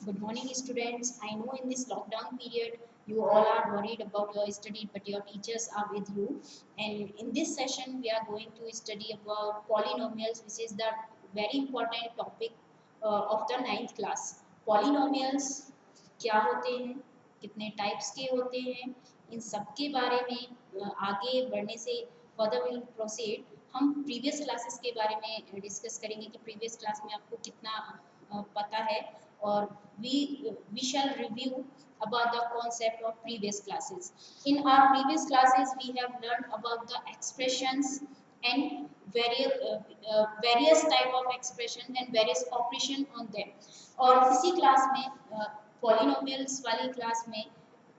Good morning, students. I know in this lockdown period, you all are worried about your study, but your teachers are with you. And in this session, we are going to study about polynomials, which is the very important topic of the ninth class. Polynomials क्या होते हैं, कितने types के होते हैं, इन सब के बारे में आगे बढ़ने से फर्दर विल प्रोसीड हम प्रीवियस क्लासेस के बारे में डिस्कस करेंगे कि प्रीवियस क्लास में आपको कितना पता है और we shall review about the concept of previous classes. In our previous classes, we have learned about the expressions and various type of expression and various operation on them. और इसी class में polynomials वाली class में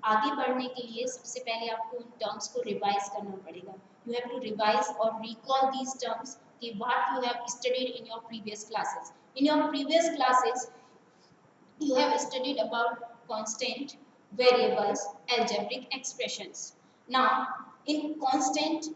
आगे बढ़ने के लिए सबसे पहले आपको उन टर्म्स को रिवाइज करना पड़ेगा. You have to revise or recall these terms कि what you have studied in your previous classes. In your previous classes, you have studied about constant, variables, algebraic expressions. Now, in constant,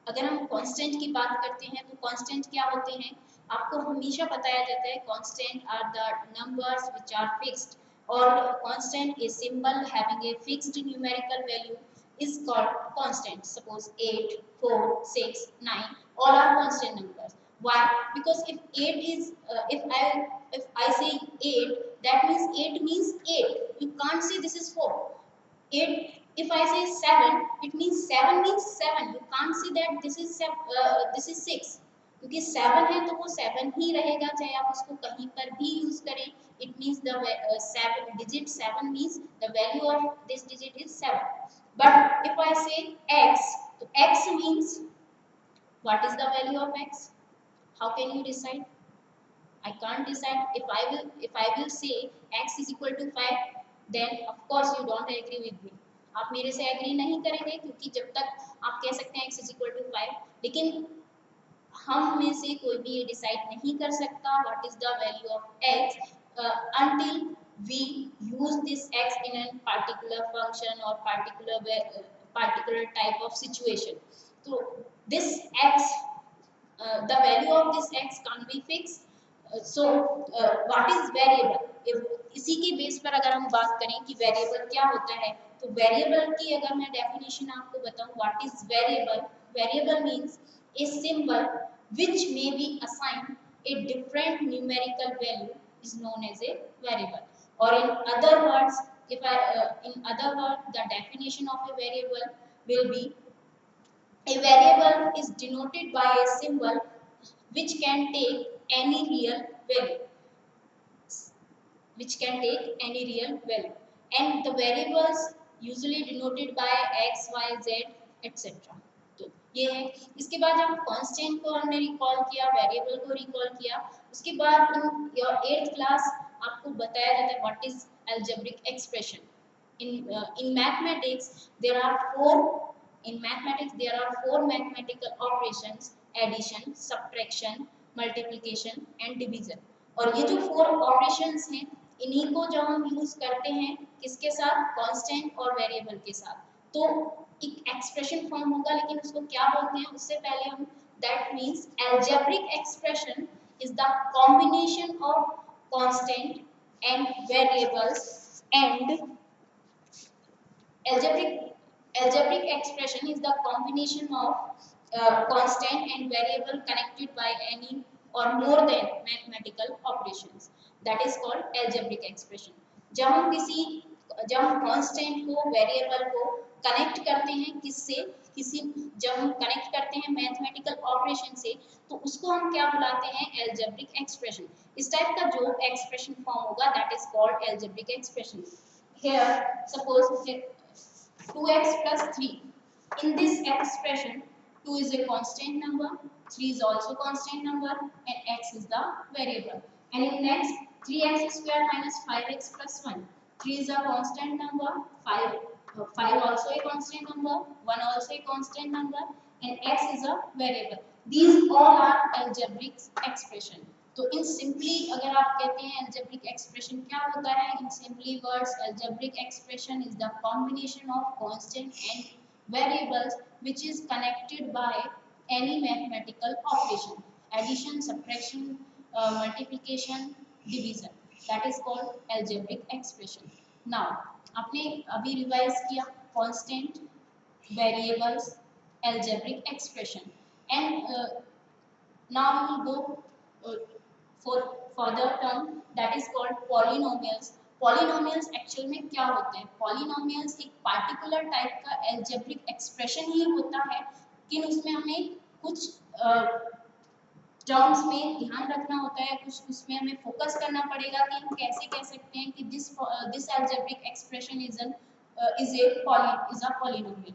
अगर हम constant की बात करते हैं तो constant क्या होते हैं? आपको हमेशा बताया जाता है constant are the numbers which are fixed or constant a symbol having a fixed numerical value is called constant. Suppose 8, 4, 6, 9, all are constant numbers. Why? Because if 8 is if I say 8, that means 8 means 8. You can't say this is 4. 8, if I say 7, it means 7 means 7. You can't say that this is 6. क्योंकि 7 है तो वो 7 ही रहेगा, चाहे आप उसको कहीं पर भी यूज करें. It means the 7 means the value of this digit is 7. But if I say x, तो x means what is the value of x? How can you decide? I can't decide. If I will say x is equal to 5, then of course you don't agree with me. आप मेरे से agree नहीं करेंगे क्योंकि जब तक आप कह सकते हैं x is equal to 5, लेकिन हम में से कोई भी ये डिसाइड नहीं कर सकता what is the value of x until we use this x in a particular function or particular type of situation. So this x, the value of this x can't be fixed. What is variable? इसी के base पर अगर हम बात करें कि variable क्या होता है, तो वेरिएबल की अगर मैं डेफिनेशन आपको बताऊं, what is variable? Variable means a symbol which may be assigned a different numerical value is known as a variable. Or in other words, the definition of a variable will be a variable is denoted by a symbol which can take any real value, and the variables usually denoted by x, y, z, etc. तो ये है. इसके बाद हम constant को हमने recall किया, variable को रिकॉल किया. उसके बाद इन योर 8th क्लास आपको बताया जाता है what is algebraic expression. In mathematics there are four mathematical operations: addition, subtraction, multiplication and division. और ये जो 4 operations हैं, इन्हीं को जब हम यूज करते हैं किसके साथ? कांस्टेंट और वेरिएबल के साथ, तो एक एक्सप्रेशन फॉर्म होगा. लेकिन उसको क्या बोलते हैं उससे पहले हम, that means algebraic expression is the combination of constant and variables, and algebraic expression is the combination of constant and variable connected by any or more than mathematical operations. That is called algebraic expression. जब हम constant को, variable को connect करते हैं जब हम connect करते हैं मैथमेटिकल ऑपरेशन से, तो उसको हम क्या बुलाते हैं? algebraic expression. इस टाइप का जो एक्सप्रेशन फॉर्म होगा, that is called algebraic expression. Here suppose 2x plus 3. In this expression, 2 is a constant number, 3 is also constant number, and x is the variable. And in next, 3x square minus 5x plus 1. 3 is a constant number, 5 also a constant number, 1 also a constant number, and x is a variable. These all are algebraic expression. तो इन simply अगर आप कहते हैं algebraic expression क्या होता है, इन simply words algebraic expression is the combination of constant and variables which is connected by any mathematical operation: addition, subtraction, multiplication, division. That is called algebraic expression. Now आपने अभी revise किया constant, variables, algebraic expression, and now we will go for further term that is called polynomials. Polynomials actual में क्या होते हैं? Polynomials एक particular type का algebraic expression ही होता है, लेकिन उसमें हमें कुछ टर्म्स में ध्यान रखना होता है, कुछ उसमें हमें फोकस करना पड़ेगा कि हम कैसे कह सकते हैं कि this algebraic expression is a polynomial.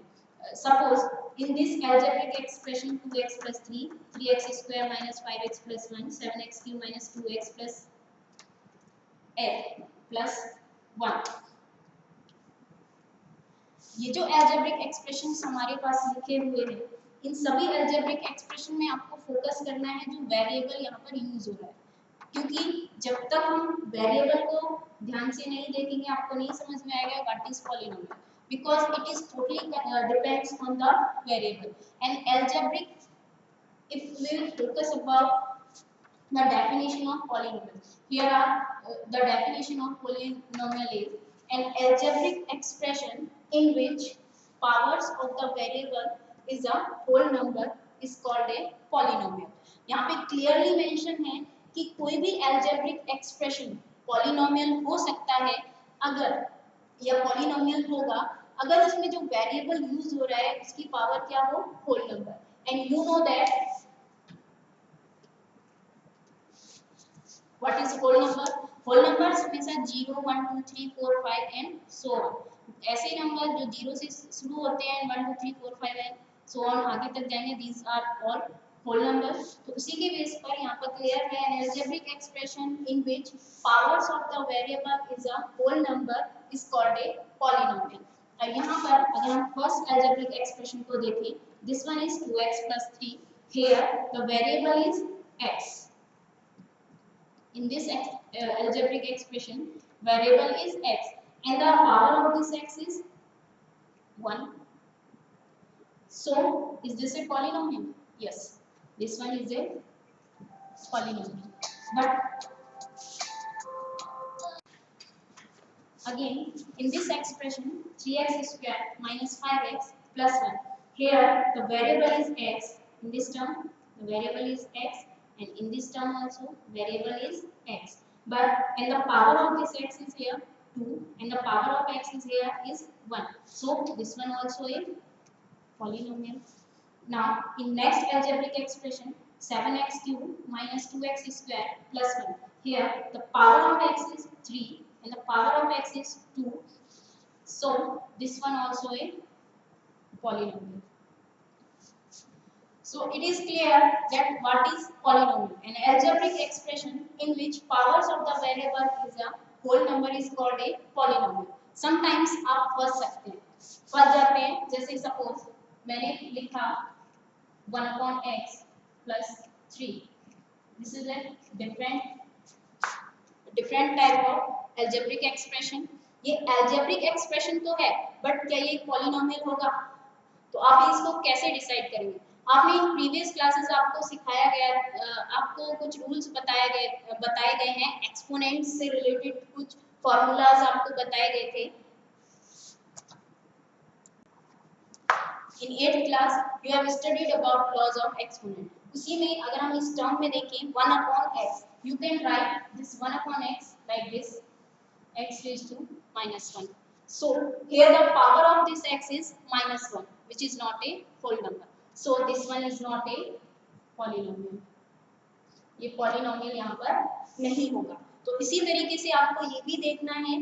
Suppose in this algebraic expression 2x plus 3, 3x square minus 5x plus 1, 7x cube minus 2x plus f plus 1. ये जो algebraic expressions हमारे पास लिखे हुए हैं, इन सभी algebraic expression में आपको फोकस करना है जो वेरिएबल यहाँ पर यूज हो रहा है, क्योंकि जब तक हम वेरिएबल को ध्यान से नहीं देखेंगे आपको नहीं समझ में आएगा what is polynomial, because it is totally depends on the variable. And algebraic, if we will focus about the definition of polynomial, here are the definition of polynomial is an algebraic expression in which powers of the variable is a whole number is called a polynomial. यहाँ पे clearly mention है कि कोई भी algebraic expression polynomial हो सकता है अगर या polynomial होगा अगर उसमें जो वेरिएबल यूज हो रहा है उसकी पावर क्या हो? Whole number. And you know that what is whole number? Whole numbers हमेशा 0 1 2 3 4 5 एंड सो ऑन. ऐसे नंबर जो 0 से शुरू होते हैं 1 2 3 4 5 एंड सो ऑन आगे तक जाएंगे, these are all whole number. तो उसी के बेस पर यहाँ पर क्लियर है an algebraic expression in which powers of the variable is a whole number is called a polynomial. और यहाँ पर अगर हम फर्स्ट algebraic expression को देखें, this one is 2x plus 3. Here the variable is x. In this algebraic expression, variable is x and the power of this x is 1. So is this a polynomial? Yes. This one is a polynomial. But again, in this expression, 3x square minus 5x plus 1. Here, the variable is x. In this term, the variable is x, and in this term also, variable is x. But and the power of this x is here 2, and the power of x is here is 1. So this one also a polynomial. Now, in next algebraic expression, 7x cube minus 2x square plus 1. Here, the power of x is 3 and the power of x is 2. So, this one also a polynomial. So, it is clear that what is polynomial. An algebraic expression in which powers of the variable is a whole number is called a polynomial. Sometimes आप फंस सकते हैं, फंस जाते हैं, जैसे suppose मैंने लिखा 1 upon x plus 3. This is a different type of algebraic expression. ये algebraic expression तो है, but क्या ये polynomial होगा? तो आप इसको कैसे डिसाइड करेंगे? आपने प्रीवियस क्लासेस आपको सिखाया गया, आपको कुछ रूल्स बताए गए हैं, एक्सपोनेंट से रिलेटेड कुछ फॉर्मूलाज आपको बताए गए थे. In 8th class, you have studied about laws of exponent. उसी में अगर हम इस टर्म में देखें 1 upon x, you can write this 1 upon x like this, x raised to minus 1. So here the power of this x is minus 1, which is not a whole number. So this one is not a polynomial. ये polynomial यहाँ पर नहीं होगा. तो इसी तरीके से आपको ये भी देखना है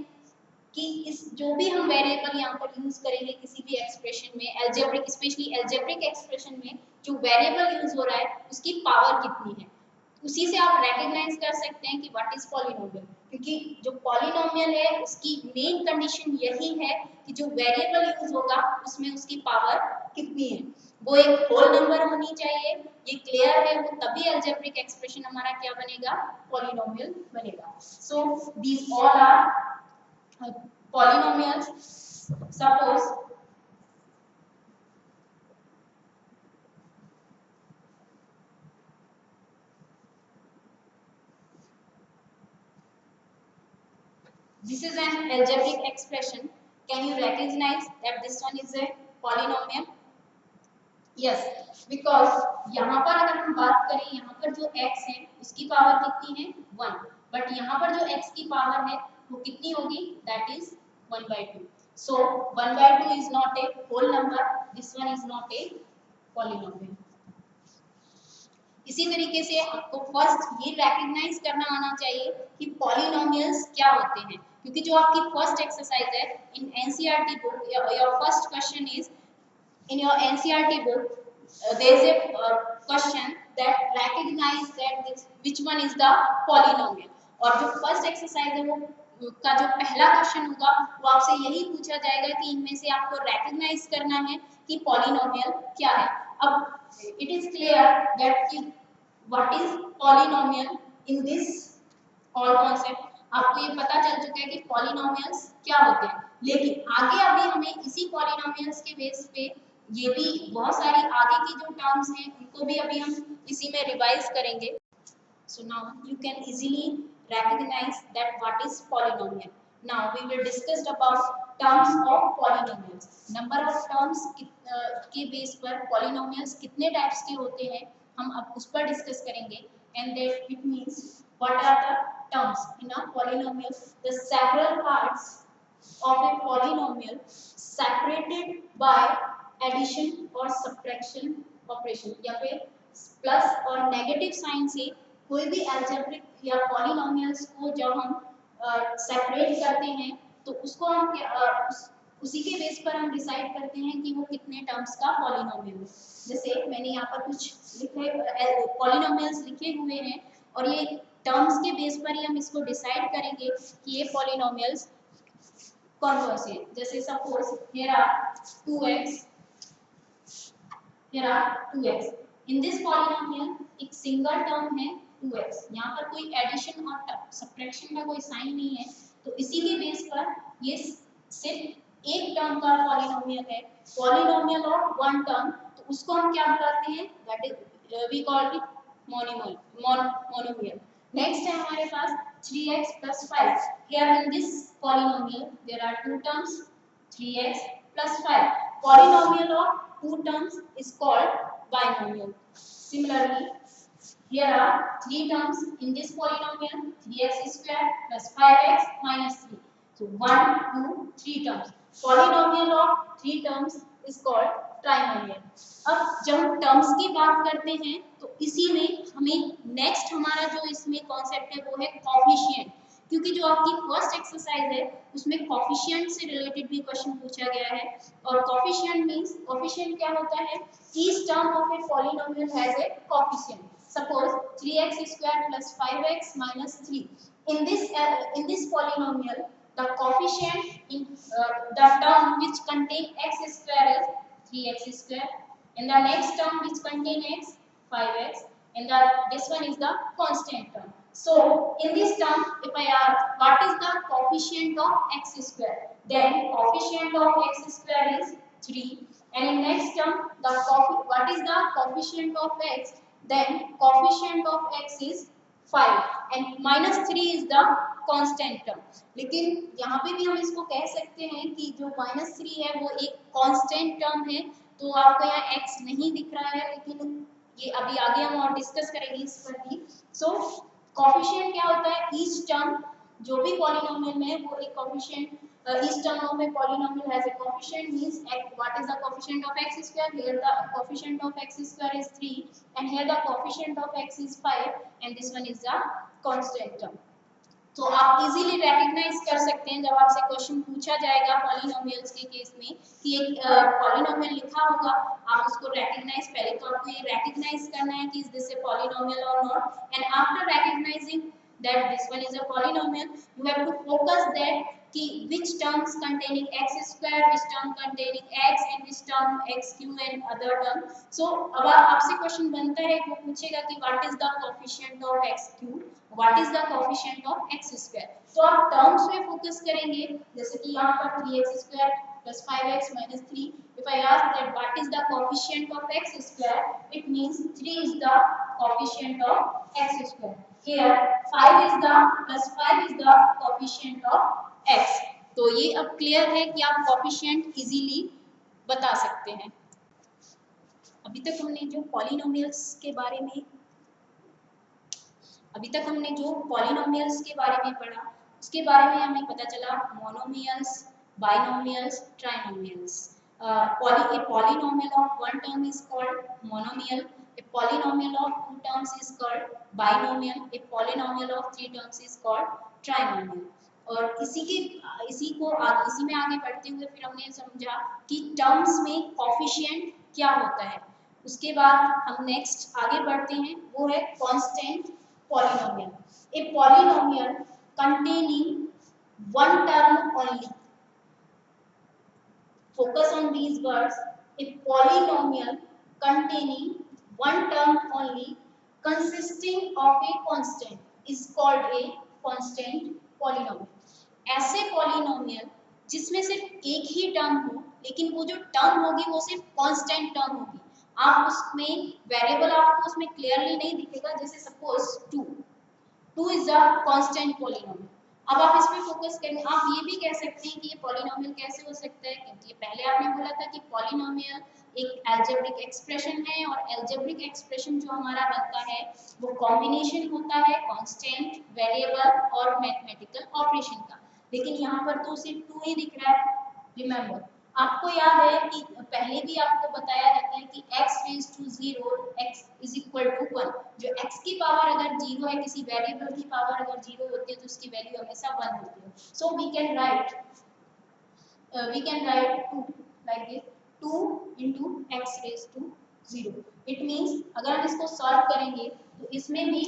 कि इस जो भी हम वेरिएबल यहाँ पर यूज करेंगे किसी भी एक्सप्रेशन में, एल्जेब्रिक स्पेशली एल्जेब्रिक एक्सप्रेशन में जो वेरिएबल यूज हो रहा है उसकी पावर कितनी है, उसी से आप रिकॉग्नाइज कर सकते हैं कि व्हाट इज पॉलिनोमियल. क्योंकि जो पॉलिनोमियल है उसकी मेन कंडीशन यही है कि जो वेरिएबल यूज होगा उसमें उसकी पावर कितनी है, वो एक होल नंबर होनी चाहिए. ये क्लियर है, वो तभी एल्जेब्रिक एक्सप्रेशन हमारा क्या बनेगा? पॉलिनोमियल बनेगा. So these all are polynomials. Suppose This is an algebraic expression. Can you recognize that this one is a polynomial? Yes, because यहाँ पर अगर हम बात करें, यहाँ पर जो x है उसकी पावर कितनी है 1, बट यहाँ पर जो x की पावर है वो कितनी होगी, that is 1/2. So 1/2 is not a whole number. This one is not a polynomial. इसी तरीके से आपको फर्स्ट ये रिकॉग्नाइज करना आना चाहिए कि पॉलिनोमियल्स क्या होते हैं, क्योंकि जो आपकी फर्स्ट एक्सरसाइज है in NCERT book, your first question is in your NCERT book, there is a question that recognize that which one is the polynomial. और जो फर्स्ट एक्सरसाइज है वो का जो पहला क्वेश्चन होगा वो आपसे यही पूछा जाएगा कि इनमें से आपको recognize करना है कि पॉलिनोमियल क्या है. अब it is clear that what is polynomial in this all concept. आपको ये पता चल चुका है कि पॉलिनोमियल्स क्या होते हैं, लेकिन आगे अभी हमें इसी पॉलिनोमियल्स के बेस पे ये भी बहुत सारी आगे की जो टर्म्स हैं उनको भी अभी हम इसी में रिवाइज करेंगे. So now you can easily recognize that what is polynomial. Now we will discuss about terms of polynomials. Number of terms के बेस पर polynomials कितने टाइप्स के होते हैं हम अब उस पर डिस्कस करेंगे. And that it means what are the terms in a polynomial. The several parts of a polynomial separated by addition or subtraction operation, या फिर प्लस और नेगेटिव साइन से कोई भी अलजेब्रिक या पॉलिनोमियल्स को जब हम सेपरेट करते हैं तो उसको हम उसी के बेस पर हम डिसाइड करते हैं कि वो कितने टर्म्स का पॉलिनोमियल है. जैसे मैंने यहाँ पर कुछ लिखे पॉलिनोमियल्स लिखे हुए हैं और ये टर्म्स के बेस पर ही हम इसको डिसाइड करेंगे कि ये पॉलिनोमियल्स कौन कौन से हैं. जैसे suppose here are 2x, here are 2x. In this polynomial एक सिंगल टर्म है 2x, यहाँ पर कोई एडिशन और सब्ट्रैक्शन का कोई साइन नहीं है, तो इसी के बेस पर ये सिर्फ एक टर्म का पॉलिनोमियल है. पॉलिनोमियल ऑफ वन टर्म, तो उसको हम क्या बुलाते हैं, that is we call it monomial. Next है हमारे पास 3x plus 5. Here in this polynomial there are two terms 3x plus 5. Polynomial of two terms is called binomial. Similarly, here are three terms in this polynomial 3x square plus 5x minus 3. So 1, 2, 3 terms. Polynomial of three terms is called trinomial. अब जब हम terms की बात करते हैं तो इसी में हमें नेक्स्ट हमारा जो इसमें कॉन्सेप्ट है वो है कोफिशिएंट, क्योंकि जो आपकी फर्स्ट एक्सरसाइज है उसमें कोफिशिएंट से रिलेटेड भी क्वेश्चन पूछा गया है. और कोफिशिएंट मींस कोफिशिएंट क्या होता है, each term of a polynomial has a coefficient. Suppose 3x square plus 5x minus 3. In this polynomial the coefficient in the term which contain x square is 3x square, and the next term which contain x 5x, and this one is the constant term. So in this term if I ask what is the coefficient of x square, then coefficient of x square is 3, and in next term what is the coefficient of x, then coefficient of x is 5 and minus 3 is the constant term. लेकिन यहाँ पे भी हम इसको कह सकते हैं कि जो -3 है वो एक कांस्टेंट टर्म है. तो आपको यहाँ x नहीं दिख रहा है, लेकिन ये अभी आगे हम और डिस्कस करेंगे इस पर भी. सो कोफिशिएंट क्या होता है, ईच टर्म जो भी पॉलिनोमियल में है वो एक coefficient, each term of a polynomial has a coefficient means what is the coefficient of x square, here the coefficient of x square is 3 and here the coefficient of x is 5 and this one is the constant term. तो आप easily recognise कर सकते हैं जब आपसे question पूछा जाएगा polynomials के केस में कि एक पॉलिनोमियल लिखा होगा, आप उसको रिकॉग्नाइज, पहले तो आपको ये रिकॉग्नाइज करना है कि इज दिस ए पॉलिनोमियल और not, and after recognising that this one is a polynomial you have to focus that कि which terms containing x square, which term containing x and which term x cube and other term. So अब आपसे question बनता है, वो पूछेगा कि what is the coefficient of x cube, what is the coefficient of x square. तो आप terms में फोकस करेंगे, जैसे कि यहाँ पर 3x square plus 5x minus 3. If I ask that what is the coefficient of x square, it means 3 is the coefficient of x square. Here 5 is the plus 5 is the coefficient of x। तो ये अब clear है कि आप coefficient easily बता सकते हैं। अभी तक हमने जो पॉलिनोमियल्स के बारे में पढ़ा, उसके बारे में हमें पता चला monomials, binomials, trinomials. A polynomial of one term is called monomial. A polynomial of two terms is called binomial. A polynomial of three terms is called trinomial. और इसी में आगे बढ़ते हुए फिर हमने समझा कि टर्म्स में कोफिशिएंट क्या होता है। उसके बाद हम नेक्स्ट आगे बढ़ते हैं, वो है constant polynomial. A polynomial containing one term only. Focus on these words. A polynomial containing one term only consisting of a constant is called a constant polynomial. ऐसे polynomial जिसमें सिर्फ एक ही टर्म हो, लेकिन वो जो टर्म होगी वो सिर्फ कांस्टेंट टर्म होगी। आप उसमें वेरिएबल आपको उसमें क्लियरली नहीं दिखेगा, जैसे suppose 2 is a constant polynomial. अब आप इस पे फोकस करें, आप ये भी कह सकते हैं कि ये पॉलिनोमियल कैसे हो सकता है, क्योंकि पहले आपने बोला था कि पॉलिनोमियल एक अलजेब्रिक एक्सप्रेशन है, और अलजेब्रिक एक्सप्रेशन जो हमारा बनता है वो कॉम्बिनेशन होता है कांस्टेंट, वेरिएबल और मैथमेटिकल ऑपरेशन का। लेकिन यहाँ पर तो सिर्फ 2 ही दिख रहा है। रिमेंबर, आपको याद है कि पहले भी आपको बताया जाता है कि x raise to 0 x is equal to 1। जो x की पावर अगर 0 है, किसी वेरिएबल की पावर अगर 0 होती है तो उसकी वैल्यू हमेशा 1 होती है। So we can write 2 like this, 2 into x raise to 0। It means अगर हम इसको सॉल्व करेंगे तो इसमें भी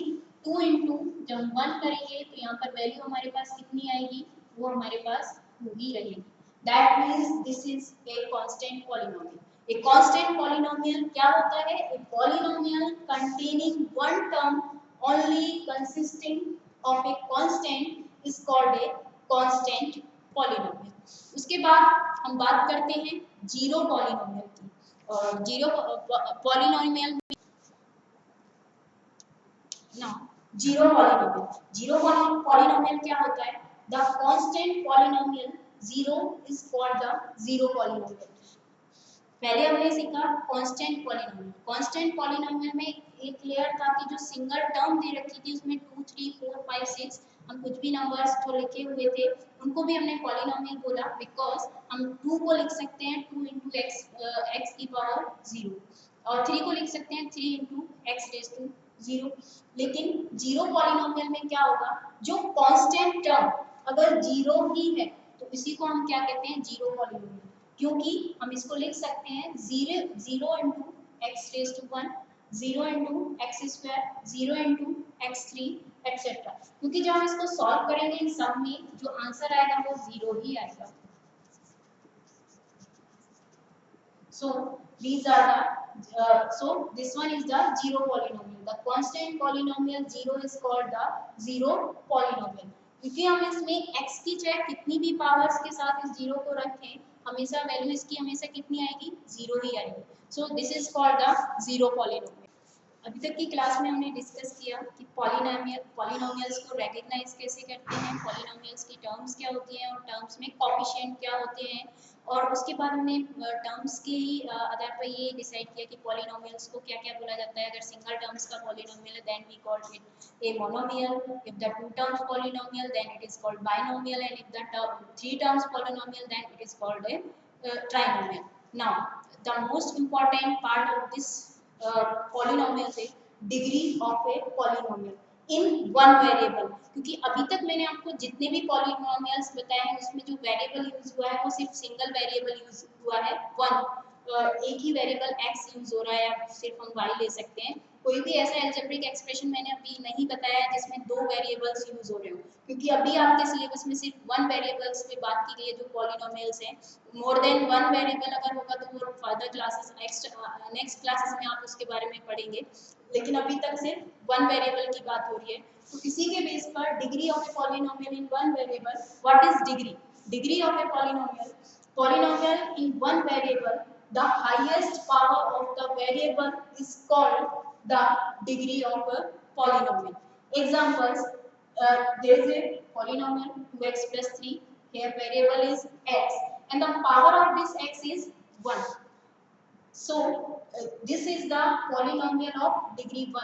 2 into जब हम 1 करेंगे तो यहाँ पर वैल्यू हमारे पास कितनी आएगी, वो हमारे पास 2 ही रहेगी। That means this is a constant polynomial. A constant polynomial क्या होता है? A polynomial containing one term only consisting of a constant is called a constant polynomial. उसके बाद हम बात करते हैं जीरो पॉलिनोमियल की। और जीरो पॉलिनोमियल जीरो पॉलिनोमियल क्या होता है? The constant polynomial 0 is called the zero polynomial. पहले हमने सीखा कांस्टेंट पॉलिनोमियल। कांस्टेंट पॉलिनोमियल में एक क्लियर था कि जो सिंगल टर्म दे रखी थी उसमें 2 3 4 5 6 हम कुछ भी नंबर्स जो लिखे हुए थे उनको भी हमने पॉलिनोमियल बोला, बिकॉज हम 2 को लिख सकते हैं 2 into x की पावर 0, और 3 को लिख सकते हैं 3 into x raised to 0। लेकिन जीरो पॉलिनोमियल में क्या होगा, जो कांस्टेंट टर्म अगर 0 ही है तो इसी को हम क्या कहते हैं, जीरो पॉलिनोमियल। क्योंकि हम इसको लिख सकते हैं 0 into x raised to 1, 0 into x square, 0 into x3 etc। क्योंकि जब हम इसको सॉल्व करेंगे इन सब में जो आंसर आएगा वो 0 ही आएगा। So these are the this one is the zero polynomial. The constant polynomial 0 is called the zero polynomial. क्योंकि हम इसमें x की चाहे कितनी भी पावर्स के साथ इस 0 को रखें, हमेशा वैल्यू इसकी हमेशा कितनी आएगी, 0 ही आएगी। So this is called the zero polynomial. अभी तक की क्लास में हमने डिस्कस किया कि पॉलिनोमियल्स को रेकग्नाइज कैसे करते हैं, पॉलिनोमियल्स की टर्म्स क्या होती हैं और टर्म्स में कोफिशिएंट क्या होते हैं, और उसके बाद हमने टर्म्स के ही आधार पर ये डिसाइड किया कि पॉलिनोमियल्स को क्या क्या बोला जाता है। अगर सिंगल टर्म्स का पॉलिनोमियल है then we call it a monomial, if the two terms polynomial then it is called binomial, and if the three terms polynomial then it is called a trinomial. Now the most important part of this polynomial से degree of a polynomial in one variable. क्योंकि अभी तक मैंने आपको जितने भी polynomials बताए हैं उसमें जो वेरिएबल यूज हुआ है वो सिर्फ सिंगल वेरिएबल यूज हुआ है, एक ही वेरिएबल x यूज हो रहा है, या सिर्फ हम y ले सकते हैं। कोई भी ऐसा अलजेब्रिक एक्सप्रेशन मैंने अभी नहीं बताया जिसमें दो वेरिएबल्स यूज हो रहे हो, क्योंकि अभी आपके सिलेबस में सिर्फ वन वेरिएबल्स पे बात की गई है जो पॉलिनोमियल्स हैं। मोर देन वन वेरिएबल अगर होगा तो वो फर्दर क्लासेस नेक्स्ट क्लासेस में आप उसके बारे में पढ़ेंगे, लेकिन अभी तक सिर्फ वन वेरिएबल की बात हो रही है। तो इसी के बेस पर degree of a polynomial in one variable, what is degree? Degree of a polynomial in one variable, the highest power of the variable is called the degree of a polynomial. Examples, there is a polynomial 2x plus 3. Here variable is x and the power of this x is 1. So this is the polynomial of degree 1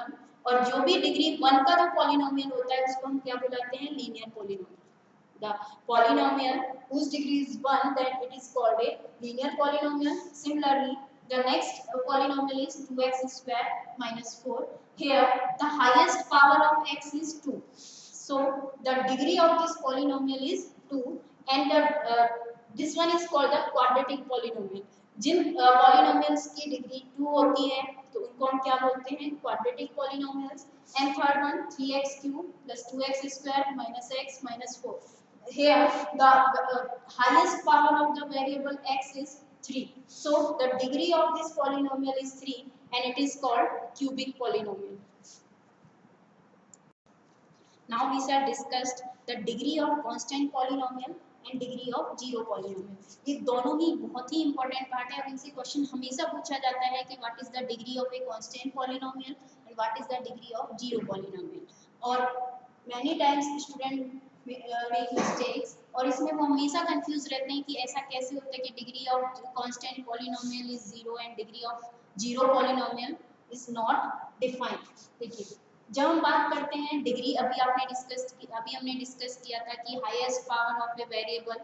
और जो भी degree 1 का जो polynomial होता है उसको हम क्या बुलाते हैं linear polynomial. The polynomial whose degree is 1 then it is called a linear polynomial. Similarly the next polynomial is 2x square minus 4. Here the highest power of x is 2. So the degree of this polynomial is 2 and this one is called the quadratic polynomial. जिन polynomials की degree 2 होती है तो उनको हम क्या बोलते हैं quadratic polynomials. And third one 3x³ plus 2x square minus x minus 4. Here the highest power of the variable x is 3. So the degree of this polynomial is 3 and it is called cubic polynomial. Now we shall discuss the degree of constant polynomial and degree of zero polynomial. ये दोनों ही बहुत ही important part है और इनसे question हमेशा पूछा जाता है कि what is the degree of a constant polynomial and what is the degree of zero polynomial. और many times student make mistakes और इसमें वो हमेशा confused रहते हैं कि ऐसा कैसे होता है कि degree of constant polynomial is zero and degree of zero polynomial is not defined. देखिए जब हम बात करते हैं डिग्री अभी हमने डिस्कस किया था कि highest power of a variable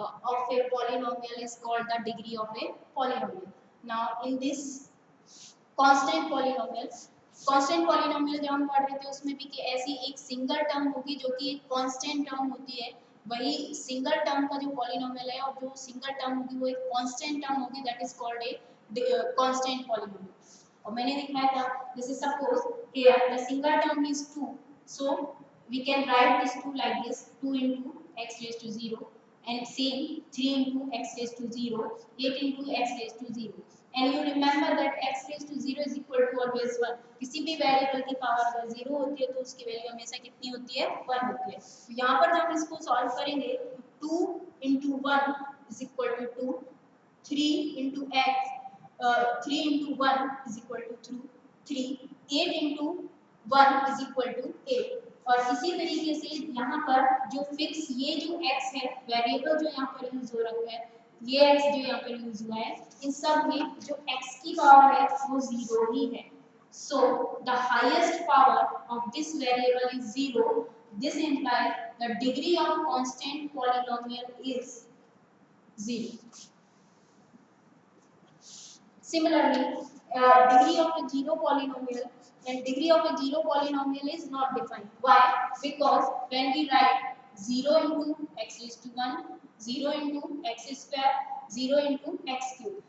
of a polynomial is called the degree of a polynomial. Now in this constant polynomial जब हम पढ़ रहे थे उसमें भी कि ऐसी एक सिंगल टर्म होगी जो कि एक कांस्टेंट टर्म होती है. वही सिंगल टर्म का जो पॉलिनोमियल है और जो सिंगल टर्म होगी वो एक कांस्टेंट टर्म होगी that is called a constant polynomial. और मैंने दिखाया था जैसे suppose here the single term is 2 so we can write this 2 like this 2 into x raised to 0 and same 3 into x raised to 0 8 into x raised to 0 and you remember that x raised to 0 is equal to always 1. किसी भी variable की power अगर 0 होती है तो उसकी value हमेशा कितनी होती है 1 होती है. तो यहाँ पर जब हम इसको सॉल्व करेंगे 2 into 1 is equal to 2 3 into x 3 into 1 is equal to 3 8 into 1 is equal to 8. और इसी तरीके से यहाँ पर जो फिक्स ये जो x है वेरिएबल जो यहाँ पर यूज हो रखा है ये x जो यहाँ पर यूज हुआ है इन सब में जो x की पावर है वो 0 ही है. So the highest power of this variable is 0. This implies the degree of constant polynomial is 0. Similarly, degree of a zero polynomial and degree of a zero polynomial is not defined. Why? Because when we write 0 into x raised to 1, 0 into x square, 0 into x cube,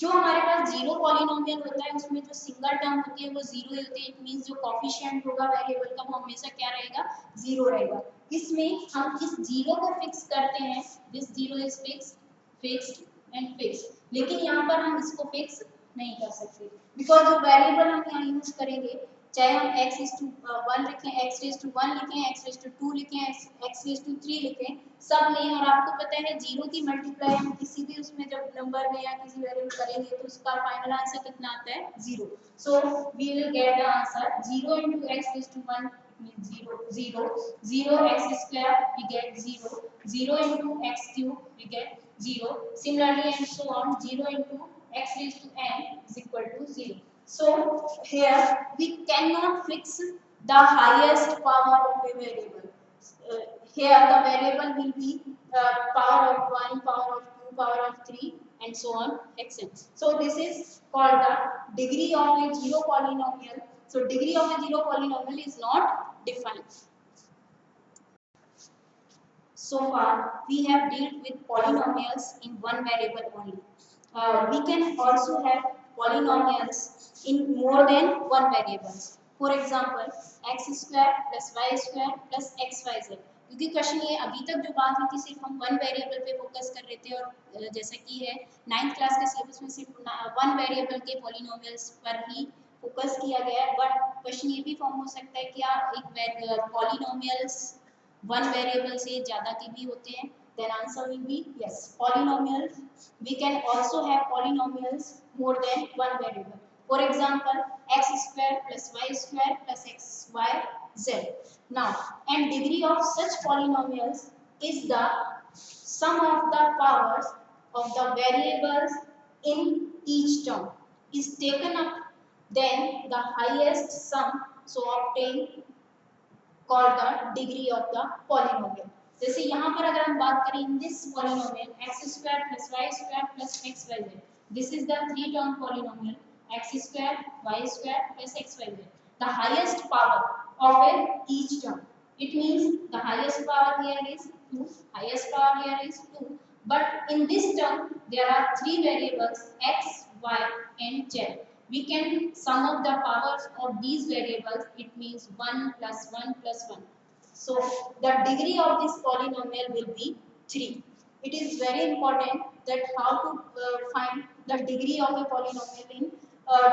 जो हमारे पास zero polynomial होता है उसमें जो single term होती है वो zero ही होती है. इट मींस जो कोफिशिएंट होगा वेरिएबल का वो हमेशा क्या रहेगा जीरो रहेगा. इसमें हम इस जीरो को फिक्स करते हैं. This zero is fixed and fixed. लेकिन यहाँ पर हम इसको फिक्स नहीं कर सकते बिकॉज जो वेरिएबल हम यहाँ यूज करेंगे चाहे हम x is to 1 लिखें, x raised to 1 लिखें, x raised to 2 लिखें, x raised to 3 लिखें, सब में. और आपको पता है जीरो की मल्टीप्लाई हम किसी भी उसमें जब नंबर में या किसी वेरिएबल करेंगे तो उसका फाइनल आंसर कितना आता है 0. So we will get the answer 0 into x raised to 1 means 0 0 x square we get 0 0 into x cube we get 0. Similarly and so on 0 into x raised to n is equal to 0. So here we cannot fix the highest power of a variable. Here the variable will be power of 1, power of 2, power of 3 and so on xn. So this is called the degree of a zero polynomial. So degree of a zero polynomial is not defined. So far we have dealt with polynomials in one variable only. We can also have polynomials in more than one variables. For example, x square plus y square plus xyz. क्योंकि question ये अभी तक जो बात हुई थी सिर्फ हम वन वेरिएबल पे फोकस कर रहे थे और जैसा कि है 9th क्लास के सिलेबस में सिर्फ वन वेरिएबल के पॉलिनोमियल्स पर ही फोकस किया गया है. बट क्वेश्चन ये भी फॉर्म हो सकता है क्या एक पॉलिनोमियल्स वन वेरिएबल से ज़्यादा के भी होते हैं. Then answer will be yes. Polynomials, we can also have polynomials more than one variable. For example, x square plus y square plus xy z. Now, and degree of such polynomials is the sum of the powers of the variables in each term is taken up, then the highest sum so obtained called the degree of the polynomial. जैसे यहाँ पर अगर हम बात करें in this polynomial x square plus y square plus x y z, this is the three term polynomial x square y square plus x y z. The highest power of each term, it means the highest power here is 2, highest power here is 2, but in this term there are three variables x, y and z. We can sum up the powers of these variables, it means 1 plus 1 plus 1. So the degree of this polynomial will be 3. It is very important that how to find the degree of a polynomial in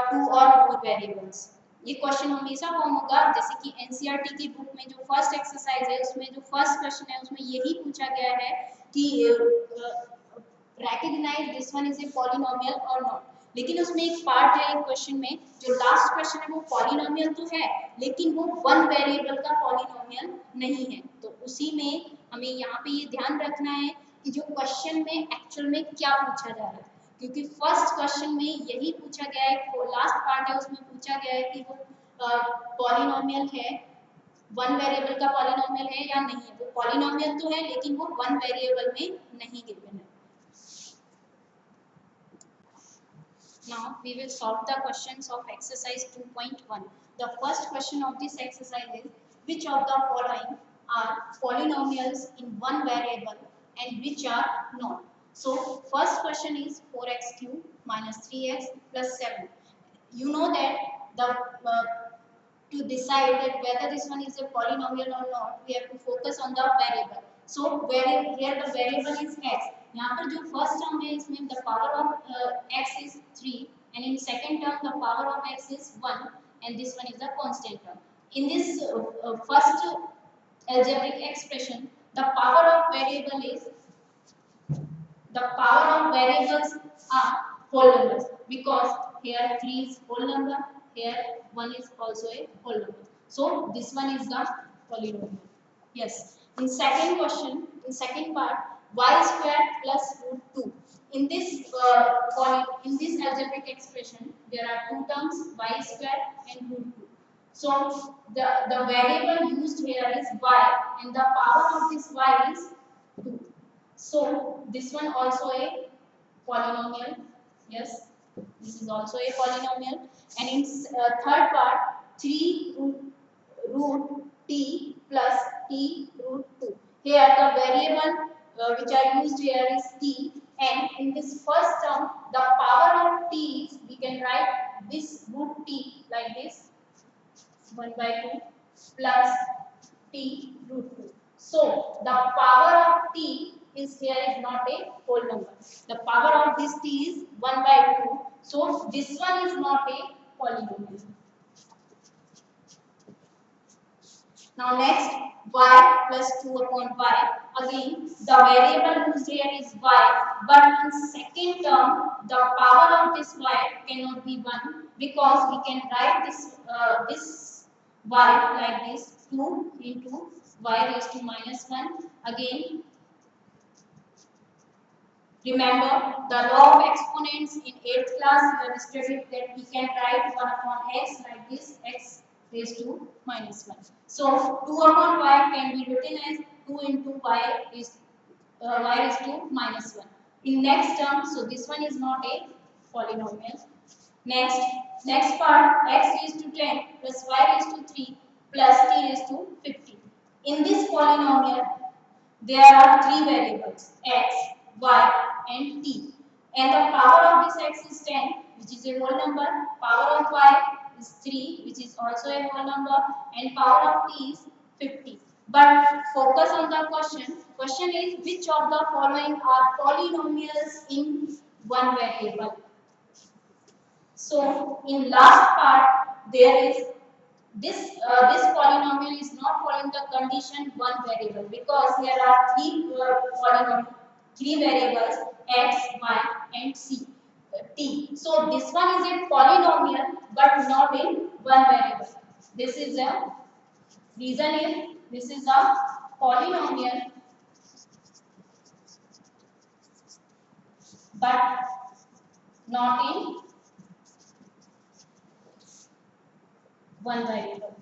two or more variables. ये question हमेशा form होगा, जैसे कि NCERT की book में जो first exercise है उसमें जो फर्स्ट क्वेश्चन है उसमें यही पूछा गया है कि recognize this one is a polynomial or not. लेकिन उसमें एक पार्ट है एक क्वेश्चन में, जो लास्ट क्वेश्चन है वो पॉलिनोमियल तो है लेकिन वो वन वेरिएबल का पॉलिनोमियल नहीं है। तो उसी में हमें यहाँ पे ये ध्यान रखना है कि जो क्वेश्चन में एक्चुअल में क्या पूछा जा रहा है, क्योंकि फर्स्ट क्वेश्चन में यही पूछा गया है, लास्ट पार्ट है उसमें पूछा गया है कि वो पॉलिनोमियल है, वन वेरिएबल का पॉलिनोमियल है या नहीं है। वो पॉलिनोमियल तो है लेकिन वो वन वेरिएबल में नहीं गिवन है। Now we will solve the questions of exercise 2.1. The first question of this exercise is, which of the following are polynomials in one variable and which are not? So first question is 4x cube minus 3x plus 7. You know that the to decide that whether this one is a polynomial or not, we have to focus on the variable. So here the variable is x. यहाँ पर जो first term है इसमें the power of x is 3 and in second term the power of x is 1 and this one is the constant term. In this first algebraic expression, the power of variables are whole numbers, because here 3 is whole number, here 1 is also a whole number. So this one is the polynomial. Yes. In second question, in second part, y square plus root 2. In this algebraic expression, there are two terms, y square and root 2. So the variable used here is y and the power of this y is 2. So this one also a polynomial. Yes, this is also a polynomial. And in third part, 3 root t plus t root 2. Here the variable which are used here is t, and in this first term the power of t is, we can write this root t like this, 1 by 2 plus t root 2. So the power of t is here is not a whole number. The power of this t is 1 by 2. So this one is not a polynomial. Now next, y plus 2 upon y. Again, the variable used here is y, but in second term, the power of this y cannot be 1, because we can write this y like this, 2 into y raised to minus 1. Again, remember the law of exponents in 8th class, you have studied that we can write 1 upon x like this, x raised to minus 1. So 2 upon y can be written as 2 into y raised to minus 1. In next term, so this one is not a polynomial. Next part, x raised to 10 plus y raised to 3 plus t raised to 15. In this polynomial, there are three variables, x, y and t. And the power of this x is 10, which is a whole number. Power of y is 3, which is also a whole number. And power of t is 50. But focus on the question. Question is, which of the following are polynomials in one variable? So in last part, there is this polynomial is not following the condition one variable, because there are three variables x, y and t. So this one is a polynomial but not in one variable. This is a Reason is this is a polynomial but not in one variable.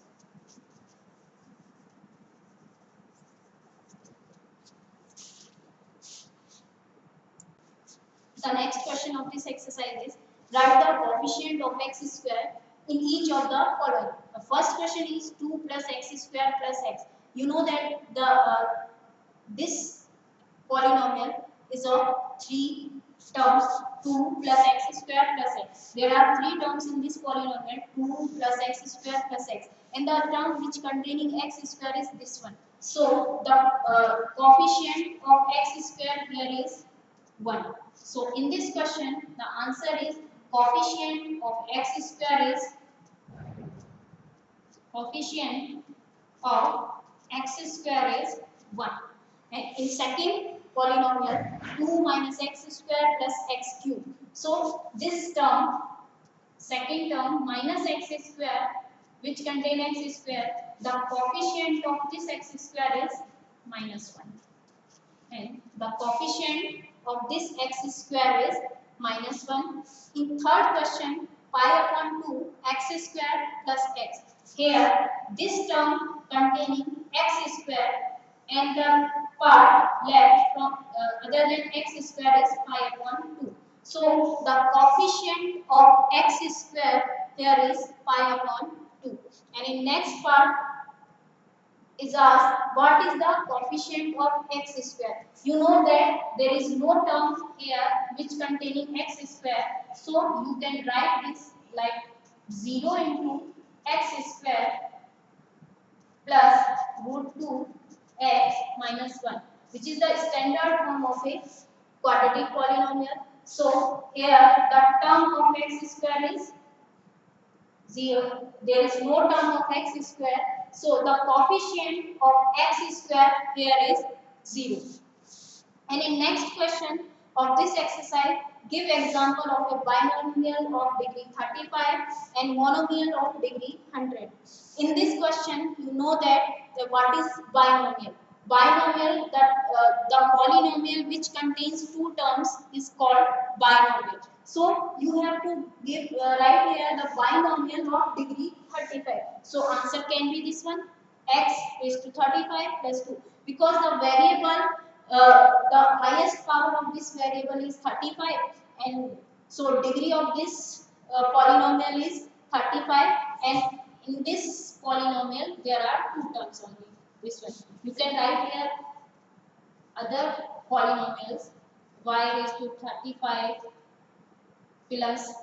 The next question of this exercise is write the coefficient of x square in each of the following. The first question is 2 plus x square plus x. You know that this polynomial is of three terms, 2 plus x square plus x. There are three terms in this polynomial, 2 plus x square plus x, and the term which containing x square is this one. So the coefficient of x square here is 1. So in this question the answer is coefficient of x square is coefficient of x square is 1. And in second polynomial 2 minus x square plus x cube. So this term, second term minus x square which contain x square, the coefficient of this x square is minus 1. And the coefficient of this x square is minus 1. In third question, pi upon 2 x square plus x. Here, this term containing x square and the part left from other than x square is pi upon 2. So, the coefficient of x square here is pi upon 2. And in next part, is asked what is the coefficient of x square. You know that there is no term here which containing x square, so you can write this like 0 into x square plus root 2 x minus 1, which is the standard form of a quadratic polynomial. So here the term of x square is 0. There is no term of x square. So the coefficient of x square here is 0. And in next question of this exercise, give example of a binomial of degree 35 and monomial of degree 100. In this question, you know that what is binomial. Binomial, the polynomial which contains two terms is called binomial. So you have to give write here the binomial of degree 35. So answer can be this one, x is to 35 plus 2, because the variable the highest power of this variable is 35, and so degree of this polynomial is 35, and in this polynomial there are two terms only. This one you can write here other polynomials, y raised to 35 plus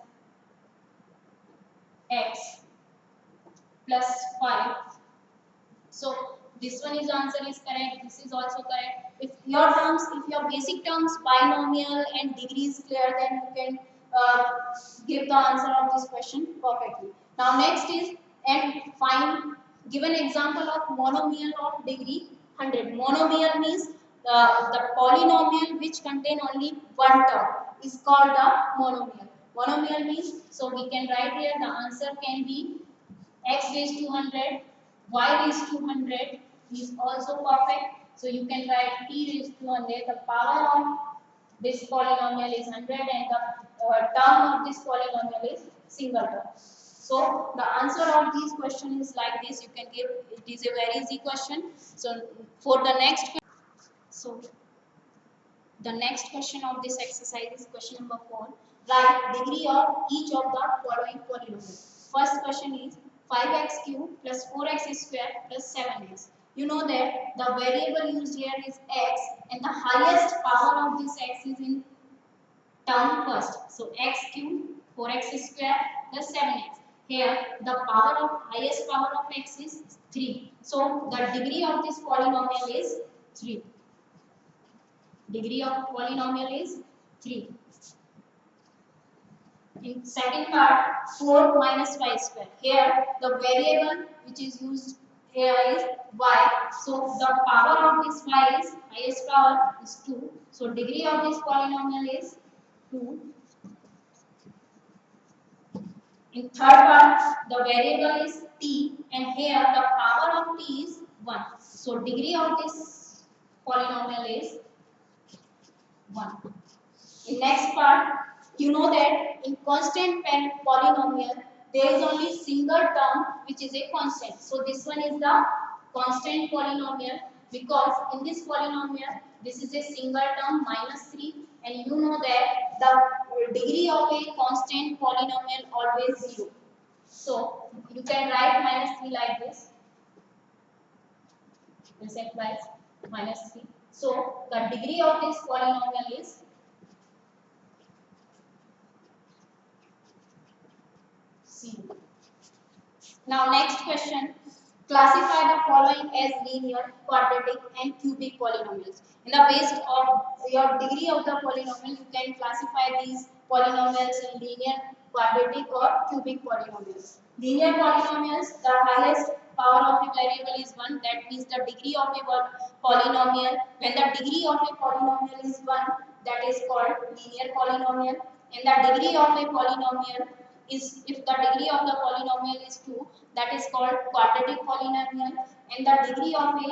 x plus 5. So this one is answer is correct. This is also correct. If your terms, if your basic terms binomial and degree is clear, then you can give the answer of this question perfectly. Now next is and find give an example of monomial of degree 100. Monomial means the polynomial which contain only one term is called the monomial. Monomial means, so we can write here the answer can be x raised to 100, y raised to 100 is also perfect. So you can write t raised to 100. The power of this polynomial is 100 and the term of this polynomial is single term. So the answer of these questions is like this. You can give, it is a very easy question. So for the next, so the next question of this exercise is question number 4. Write degree of each of the following polynomials. First question is 5x cube plus 4x square plus 7x. You know that the variable used here is x and the highest power of this x is in term first. So x cube 4x square plus 7x. Here the power of highest power of x is 3. So the degree of this polynomial is 3. Degree of polynomial is 3. In second part, 4 minus y square. Here the variable which is used here is y. So the power of this y is, highest power is 2. So degree of this polynomial is 2. In third part, the variable is t, and here the power of t is 1. So degree of this polynomial is 1. In next part, you know that in constant polynomial, there is only single term which is a constant. So this one is the constant polynomial, because in this polynomial, this is a single term -3, and you know that the degree of a constant polynomial always 0. So you can write -3 like this. This implies -3. So the degree of this polynomial is 0. Now next question. Classify the following as linear, quadratic and cubic polynomials. In the base of your degree of the polynomial, you can classify these polynomials in linear, quadratic or cubic polynomials. Linear polynomials, the highest power of a variable is 1. That means the degree of a polynomial. When the degree of a polynomial is 1, that is called linear polynomial. And the degree of a polynomial is, if the degree of the polynomial is 2, that is called quadratic polynomial, and the degree of a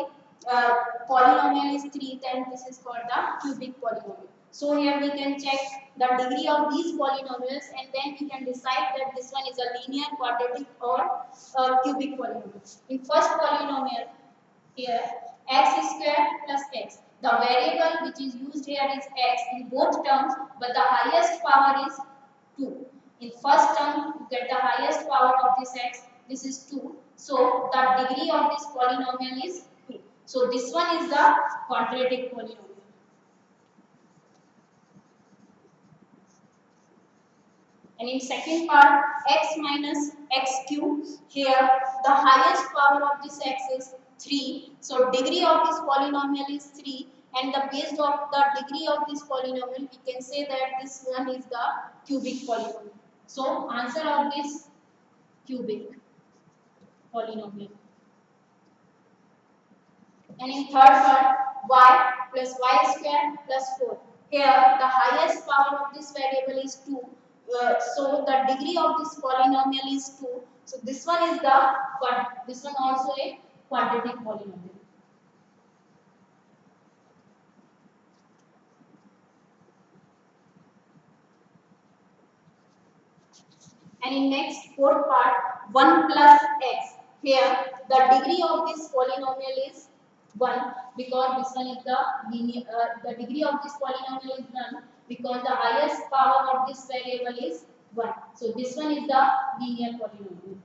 polynomial is 3, then this is called the cubic polynomial. So here we can check the degree of these polynomials, and then we can decide that this one is a linear, quadratic or cubic polynomial. In first polynomial, here x square plus x. The variable which is used here is x in both terms, but the highest power is 2. In first term, you get the highest power of this x, this is 2. So the degree of this polynomial is 2. So this one is the quadratic polynomial. And in second part, x minus x cube, here the highest power of this x is 3. So degree of this polynomial is 3, and the base of the degree of this polynomial, we can say that this one is the cubic polynomial. So answer of this cubic polynomial. And in third part, y plus y square plus 4. Here the highest power of this variable is 2. So the degree of this polynomial is 2. So this one is this one also a quadratic polynomial. And in next fourth part, 1 plus x. Here the degree of this polynomial is 1, because this one is the linear, the degree of this polynomial is 1 because the highest power of this variable is 1. So this one is the linear polynomial.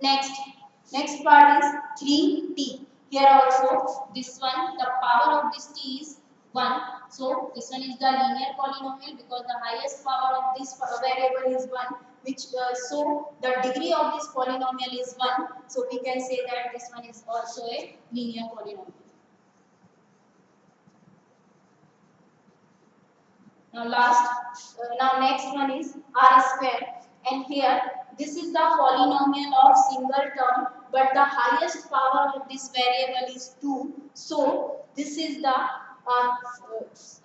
Next part is 3t. Here also this one, the power of this t is 1. So this one is the linear polynomial because the highest power of this variable is 1, which so the degree of this polynomial is 1. So we can say that this one is also a linear polynomial. Now next one is r square, and here this is the polynomial of single term, but the highest power of this variable is 2. So this is the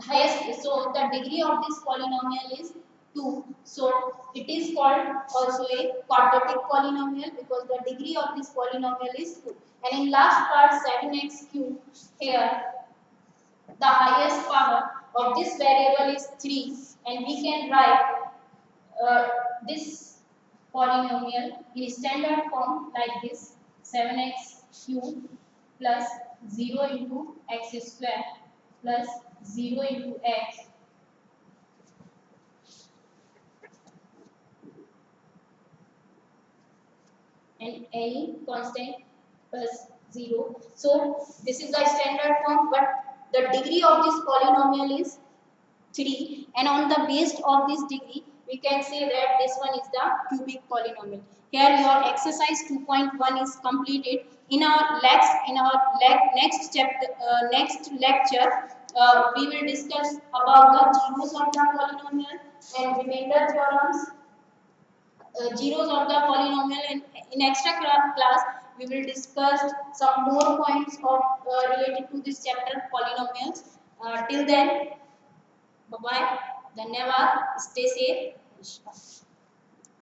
highest. So the degree of this polynomial is 2. So it is called also a quadratic polynomial because the degree of this polynomial is 2. And in last part 7x cube, here the highest power of this variable is 3, and we can write this polynomial in standard form like this: 7x cube plus 0 into x square plus 0 into x and any constant plus 0. So this is the standard form, but the degree of this polynomial is 3, and on the base of this degree we can say that this one is the cubic polynomial. Here your exercise 2.1 is completed. In our next chapter, next lecture, we will discuss about the zeros of the polynomial and remainder theorems, zeros of the polynomial, and in extra class we will discuss some more points of related to this chapter, polynomials. Till then, bye bye. धन्यवाद. Stay safe.